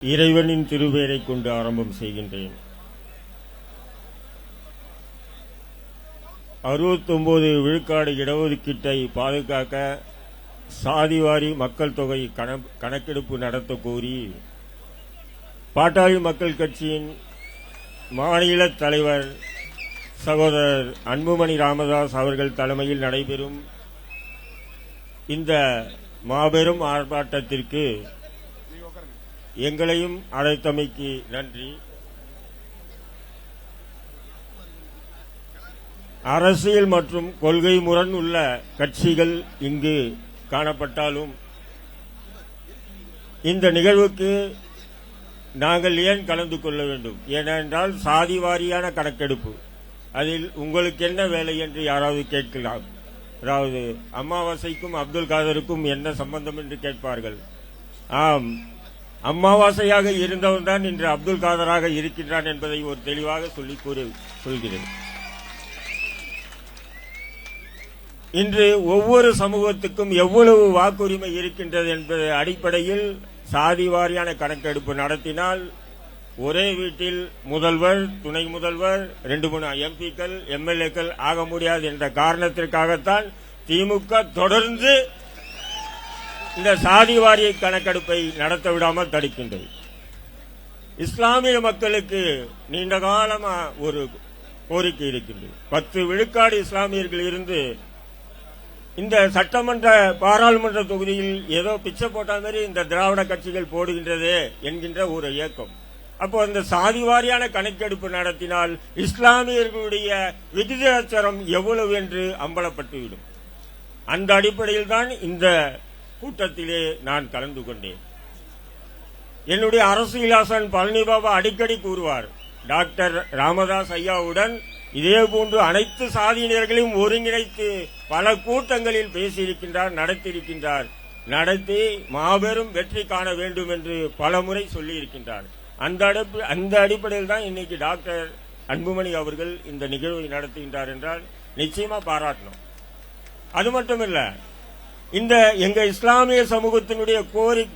இறைவனின் திருப்பெயரை கொண்டு ஆரம்பம் செய்கின்றேன். 69 விழுக்காடு இடஒதுக்கீட்டை பாதுகாக்க சாதிவாரி மக்கள் தொகை கணக்கெடுப்பு நடத்த கோரி பாட்டாளி மக்கள் கட்சியின் மாநில தலைவர் சகோதரர் அன்புமணி ராமதாஸ் அவர்கள் தலைமையில் நடைபெறும் இந்த மாபெரும் ஆர்ப்பாட்டத்திற்கு எங்களையும் அழைத்தமைக்கு நன்றி. அரசியல் மற்றும் கொள்கை முரண் உள்ள கட்சிகள் இங்கு காணப்பட்டாலும் இந்த நிகழ்வுக்கு நாங்கள் ஏன் கலந்து கொள்ள வேண்டும்? ஏனென்றால் சாதி வாரியான கணக்கெடுப்பு, அதில் உங்களுக்கு என்ன வேலை என்று யாராவது கேட்கலாம். அதாவது அமாவாசைக்கும் அப்துல் காதருக்கும் என்ன சம்பந்தம் என்று கேட்பார்கள். ஆம், அமாவாசையாக இருந்தவன் தான் இன்று அப்துல் காதராக இருக்கின்றான் என்பதை ஒரு தெளிவாக சொல்கிறேன். இன்று ஒவ்வொரு சமூகத்துக்கும் எவ்வளவு வாக்குரிமை இருக்கின்றது என்பது அடிப்படையில் சாதி வாரியான கணக்கெடுப்பு நடத்தினால் ஒரே வீட்டில் முதல்வர், துணை முதல்வர், 2-3 எம்பிக்கள், எம்எல்ஏக்கள் ஆக முடியாது என்ற காரணத்திற்காகத்தான் திமுக தொடர்ந்து இந்த சாதி வாரிய கணக்கெடுப்பை நடத்த விடாமல் தடுக்கின்றது. இஸ்லாமிய மக்களுக்கு நீண்ட காலமா ஒரு கோரிக்கை இருக்கின்றது. 10 விழுக்காடு இஸ்லாமியர்கள் இருந்து இந்த சட்டமன்ற பாராளுமன்ற தொகுதியில் ஏதோ பிச்சை போட்ட மாதிரி இந்த திராவிட கட்சிகள் போடுகின்றது என்கின்ற ஒரு இயக்கம். அப்போ அந்த சாதி வாரியான கணக்கெடுப்பு நடத்தினால் இஸ்லாமியர்களுடைய விகிதாச்சாரம் எவ்வளவு என்று அம்பலப்பட்டுவிடும். அந்த அடிப்படையில் தான் இந்த கூட்டத்திலே நான் கலந்து கொண்டேன். என்னுடைய அரசியல் ஆசான் பழனி பாபா அடிக்கடி கூறுவார், டாக்டர் ராமதாஸ் ஐயாவுடன் இதேபோன்று அனைத்து சாதியினர்களையும் ஒருங்கிணைத்து பல கூட்டங்களில் பேசியிருக்கின்றார், நடத்தி மாபெரும் வெற்றி காண வேண்டும் என்று பலமுறை சொல்லியிருக்கின்றார். அந்த அடிப்படையில் தான் இன்னைக்கு டாக்டர் அன்புமணி அவர்கள் இந்த நிகழ்வை நடத்துகின்றார் என்றால் நிச்சயமா பாராட்டணும். அது மட்டுமல்ல, இந்த எங்க இஸ்லாமிய சமூகத்தினுடைய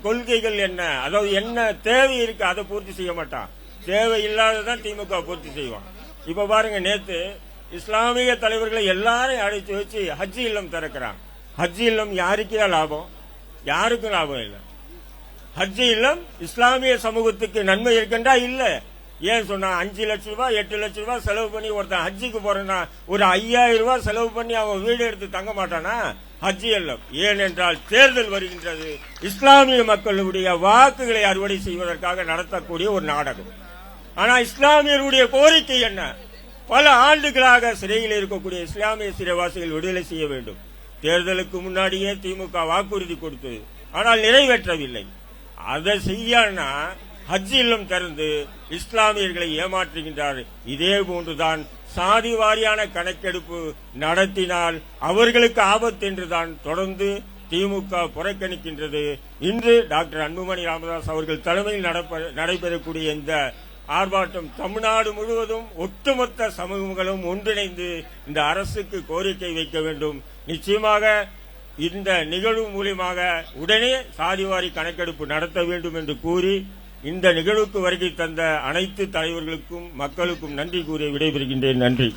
கொள்கைகள் என்ன, அதாவது என்ன தேவை இருக்கு அதை பூர்த்தி செய்ய மாட்டான். தேவை இல்லாததான் திமுக பூர்த்தி செய்வான். இப்ப பாருங்க, நேத்து இஸ்லாமிய தலைவர்களை எல்லாரையும் அழைத்து வச்சு ஹஜ் இல்லம் திறக்கிறான். ஹஜ் இல்லம் யாருக்கே லாபம்? யாருக்கும் லாபம் இல்லை. ஹஜ் இல்லம் இஸ்லாமிய சமூகத்துக்கு நன்மை இருக்கின்றா? இல்ல. ஏன் சொன்னா 5 லட்சம் ரூபாய் 8 லட்சம் ரூபாய் செலவு பண்ணி ஒருத்தன் ஹஜ்ஜுக்கு போறேன்னா ஒரு 5000 ரூபாய் செலவு பண்ணி அவன் வீடு எடுத்து தங்க மாட்டானா? ஹஜ் இல்லம். ஏனென்றால் தேர்தல் வருகின்றது, இஸ்லாமிய மக்களுடைய வாக்குகளை அறுவடை செய்வதற்காக நடத்தக்கூடிய ஒரு நாடகம். ஆனா இஸ்லாமியருடைய கோரிக்கை என்ன? பல ஆண்டுகளாக சிறையில் இருக்கக்கூடிய இஸ்லாமிய சிறைவாசிகள் விடுதலை செய்ய வேண்டும். தேர்தலுக்கு முன்னாடியே திமுக வாக்குறுதி கொடுத்தது, ஆனால் நிறைவேற்றவில்லை. அதை செய்யனா ஹஜ் இல்லம் திறந்து இஸ்லாமியர்களை ஏமாற்றுகின்றார். இதே போன்றுதான் சாதி வாரியான கணக்கெடுப்பு நடத்தினால் அவர்களுக்கு ஆபத்து என்றுதான் தொடர்ந்து திமுக புறக்கணிக்கின்றது. இன்று டாக்டர் அன்புமணி ராமதாஸ் அவர்கள் தலைமையில் நடைபெறக்கூடிய இந்த ஆர்ப்பாட்டம் தமிழ்நாடு முழுவதும் ஒட்டுமொத்த சமூகங்களும் ஒன்றிணைந்து இந்த அரசுக்கு கோரிக்கை வைக்க வேண்டும். நிச்சயமாக இந்த நிகழ்வு மூலமாக உடனே சாதிவாரி கணக்கெடுப்பு நடத்த வேண்டும் என்று கூறி இந்த நிகழ்வுக்கு வருகை தந்த அனைத்து தலைவர்களுக்கும் மக்களுக்கும் நன்றி கூறி விடைபெறுகின்றேன். நன்றி.